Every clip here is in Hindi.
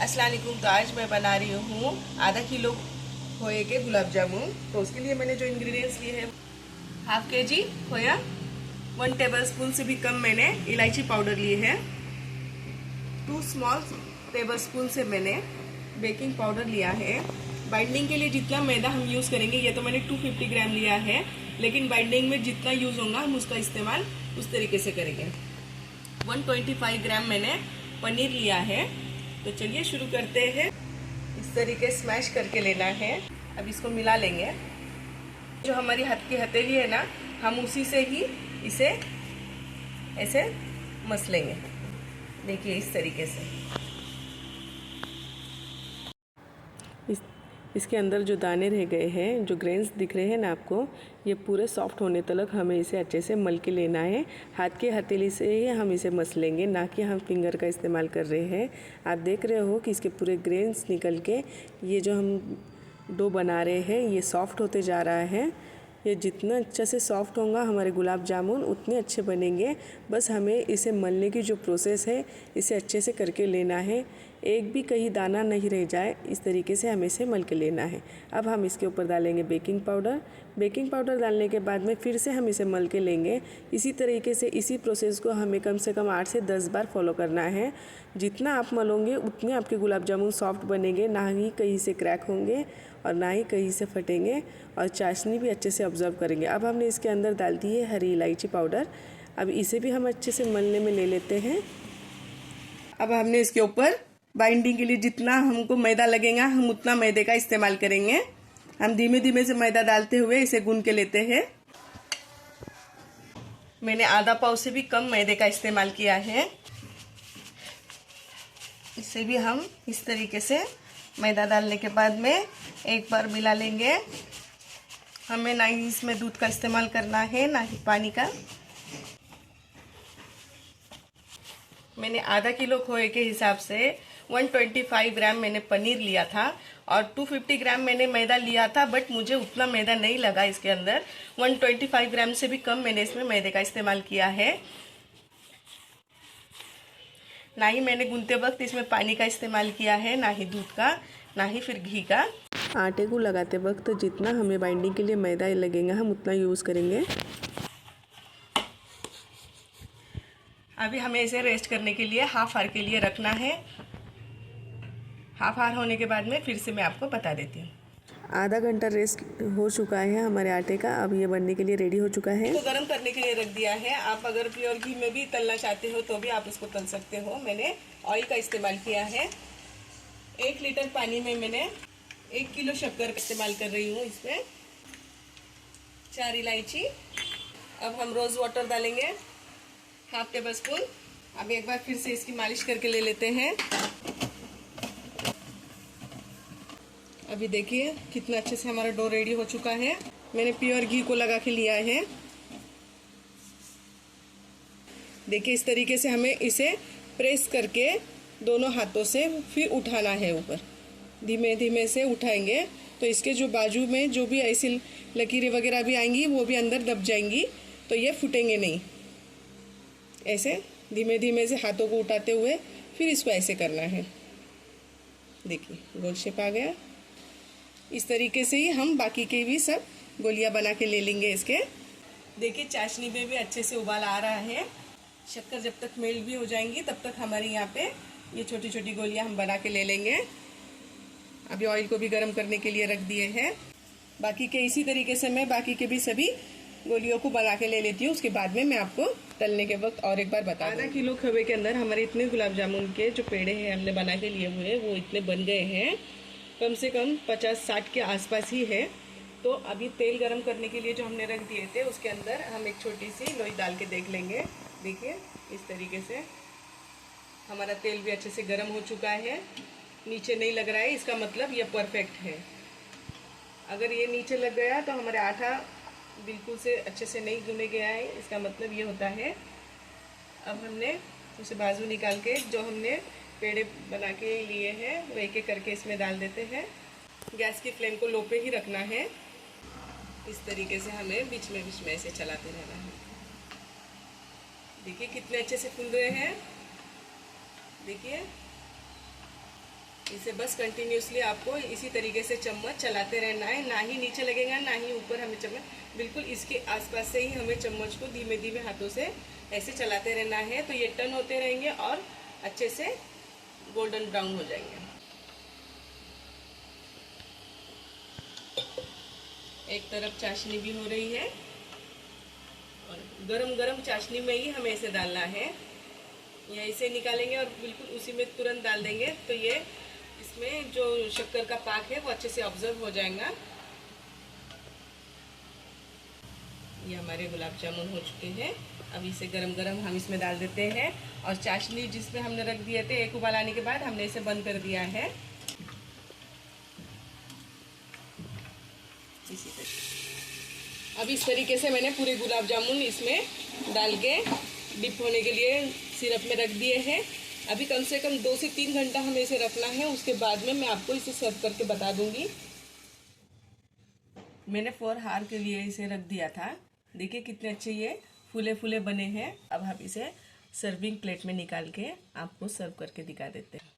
अस्सलाम वालेकुम। तो आज मैं बना रही हूँ आधा किलो खोए के गुलाब जामुन। तो उसके लिए मैंने जो इंग्रेडिएंट्स लिए हैं, हाफ के जी खोया, 1 टेबलस्पून से भी कम मैंने इलायची पाउडर लिए है, 2 स्मॉल टेबलस्पून से मैंने बेकिंग पाउडर लिया है। बाइंडिंग के लिए जितना मैदा हम यूज़ करेंगे, ये तो मैंने 250 ग्राम लिया है, लेकिन बाइंडिंग में जितना यूज़ होगा हम उसका इस्तेमाल उस तरीके से करेंगे। 125 ग्राम मैंने पनीर लिया है। तो चलिए शुरू करते हैं। इस तरीके स्मैश करके लेना है। अब इसको मिला लेंगे। जो हमारी हाथ की हथेली है ना, हम उसी से ही इसे ऐसे मस लेंगे। देखिए इस तरीके से। इसके अंदर जो दाने रह गए हैं, जो ग्रेन्स दिख रहे हैं ना आपको, ये पूरे सॉफ्ट होने तक हमें इसे अच्छे से मल के लेना है। हाथ की हथेली से ही हम इसे मस लेंगे, ना कि हम फिंगर का इस्तेमाल कर रहे हैं। आप देख रहे हो कि इसके पूरे ग्रेन्स निकल के ये जो हम डो बना रहे हैं ये सॉफ्ट होते जा रहा है। ये जितना अच्छे से सॉफ्ट होगा हमारे गुलाब जामुन उतने अच्छे बनेंगे। बस हमें इसे मलने की जो प्रोसेस है इसे अच्छे से करके लेना है, एक भी कहीं दाना नहीं रह जाए, इस तरीके से हमें इसे मल के लेना है। अब हम इसके ऊपर डालेंगे बेकिंग पाउडर। बेकिंग पाउडर डालने के बाद में फिर से हम इसे मल के लेंगे। इसी तरीके से इसी प्रोसेस को हमें कम से कम 8 से 10 बार फॉलो करना है। जितना आप मलोगे उतने आपके गुलाब जामुन सॉफ्ट बनेंगे, ना ही कहीं से क्रैक होंगे और ना ही कहीं से फटेंगे, और चाशनी भी अच्छे से ऑब्जर्व करेंगे। अब हमने इसके अंदर डाल दी है हरी इलायची पाउडर। अब इसे भी हम अच्छे से मलने में ले लेते हैं। अब हमने इसके ऊपर बाइंडिंग के लिए जितना हमको मैदा लगेगा हम उतना मैदे का इस्तेमाल करेंगे। हम धीमे धीमे से मैदा डालते हुए इसे गूंद के लेते हैं। मैंने आधा पाव से भी कम मैदे का इस्तेमाल किया है। इसे भी हम इस तरीके से मैदा डालने के बाद में एक बार मिला लेंगे। हमें ना ही इसमें दूध का इस्तेमाल करना है, ना ही पानी का। मैंने आधा किलो खोए के हिसाब से 125 ग्राम मैंने पनीर लिया था और 250 ग्राम मैंने मैदा लिया था, बट मुझे उतना मैदा नहीं लगा इसके अंदर। 125 ग्राम से भी कम मैंने इसमें मैदे का इस्तेमाल किया है। ना ही मैंने गूंथते वक्त इसमें पानी का इस्तेमाल किया है, ना ही दूध का, ना ही फिर घी का। आटे को लगाते वक्त जितना हमें बाइंडिंग के लिए मैदा लगेगा हम उतना यूज़ करेंगे। अभी हमें इसे रेस्ट करने के लिए हाफ आवर के लिए रखना है। हाफ आवर होने के बाद में फिर से मैं आपको बता देती हूँ। आधा घंटा रेस्ट हो चुका है हमारे आटे का। अब ये बनने के लिए रेडी हो चुका है। तो गर्म करने के लिए रख दिया है। आप अगर प्योर घी में भी तलना चाहते हो तो भी आप उसको तल सकते हो। मैंने ऑयल का इस्तेमाल किया है। 1 लीटर पानी में मैंने 1 किलो शक्कर का इस्तेमाल कर रही हूँ। इसमें 4 इलायची। अब हम रोज़ वाटर डालेंगे, हाफ टेबल स्पून। अब एक बार फिर से इसकी मालिश करके ले लेते हैं। अभी देखिए कितना अच्छे से हमारा डो रेडी हो चुका है। मैंने प्योर घी को लगा के लिया है। देखिए इस तरीके से हमें इसे प्रेस करके दोनों हाथों से फिर उठाना है ऊपर। धीमे धीमे से उठाएंगे तो इसके जो बाजू में जो भी ऐसी लकीरें वगैरह भी आएंगी वो भी अंदर दब जाएंगी, तो ये फूटेंगे नहीं। ऐसे धीमे धीमे से हाथों को उठाते हुए फिर इसको ऐसे करना है। देखिए गोल शेप आ गया। इस तरीके से ही हम बाकी के भी सब गोलियां बना के ले लेंगे इसके। देखिए चाशनी में भी अच्छे से उबाल आ रहा है। शक्कर जब तक मेल्ट भी हो जाएंगी तब तक हमारे यहाँ पे ये छोटी छोटी गोलियां हम बना के ले लेंगे। अभी ऑयल को भी गर्म करने के लिए रख दिए हैं। बाकी के इसी तरीके से मैं बाकी के भी सभी गोलियों को बना के ले लेती हूँ। उसके बाद में मैं आपको तलने के वक्त और एक बार बता दूँ। आधा किलो खवे के अंदर हमारे इतने गुलाब जामुन के जो पेड़े हैं हमने बना के लिए हुए वो इतने बन गए हैं। कम से कम 50-60 के आसपास ही है। तो अभी तेल गरम करने के लिए जो हमने रख दिए थे उसके अंदर हम एक छोटी सी लोई डाल के देख लेंगे। देखिए इस तरीके से हमारा तेल भी अच्छे से गर्म हो चुका है। नीचे नहीं लग रहा है, इसका मतलब ये परफेक्ट है। अगर ये नीचे लग गया तो हमारे आटा बिल्कुल से अच्छे से नहीं गूंदा गया है, इसका मतलब ये होता है। अब हमने उसे बाजू निकाल के जो हमने पेड़े बना के लिए हैं वो एक एक करके इसमें डाल देते हैं। गैस की फ्लेम को लो पे ही रखना है। इस तरीके से हमें बीच में ऐसे चलाते रहना है। देखिए कितने अच्छे से फूल रहे हैं। देखिए इसे बस कंटिन्यूसली आपको इसी तरीके से चम्मच चलाते रहना है, ना ही नीचे लगेगा ना ही ऊपर हमें चम्मच, बिल्कुल इसके आसपास से ही हमें चम्मच को धीमे धीमे हाथों से ऐसे चलाते रहना है। तो ये टर्न होते रहेंगे और अच्छे से गोल्डन ब्राउन हो जाएंगे। एक तरफ चाशनी भी हो रही है और गरम गरम चाशनी में ही हमें इसे डालना है, या इसे निकालेंगे और बिल्कुल उसी में तुरंत डाल देंगे तो ये इसमें जो शक्कर का पाक है वो अच्छे से ऑब्जर्व हो जाएगा। ये हमारे गुलाब जामुन हो चुके हैं। अब इसे गरम गरम हम इसमें डाल देते हैं और चाशनी जिसमें हमने रख दिए थे, एक उबाल आने के बाद हमने इसे बंद कर दिया है। इसी तरीके अब इस तरीके से मैंने पूरे गुलाब जामुन इसमें डाल के डिप होने के लिए सिरप में रख दिए हैं। अभी कम से कम 2 से 3 घंटा हमें इसे रखना है, उसके बाद में मैं आपको इसे सर्व करके बता दूंगी। मैंने 4 हार के लिए इसे रख दिया था। देखिए कितने अच्छे ये फूले फूले बने हैं। अब हम इसे सर्विंग प्लेट में निकाल के आपको सर्व करके दिखा देते हैं।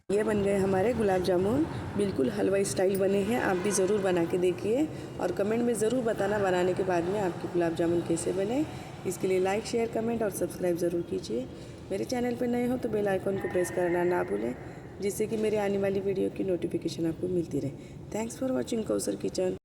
ये बन गए हमारे गुलाब जामुन, बिल्कुल हलवाई स्टाइल बने हैं। आप भी ज़रूर बना के देखिए और कमेंट में ज़रूर बताना बनाने के बाद में आपके गुलाब जामुन कैसे बने। इसके लिए लाइक, शेयर, कमेंट और सब्सक्राइब ज़रूर कीजिए। मेरे चैनल पर नए हो तो बेल आइकन को प्रेस करना ना भूलें, जिससे कि मेरे आने वाली वीडियो की नोटिफिकेशन आपको मिलती रहे। Thanks for watching Kausar kitchen.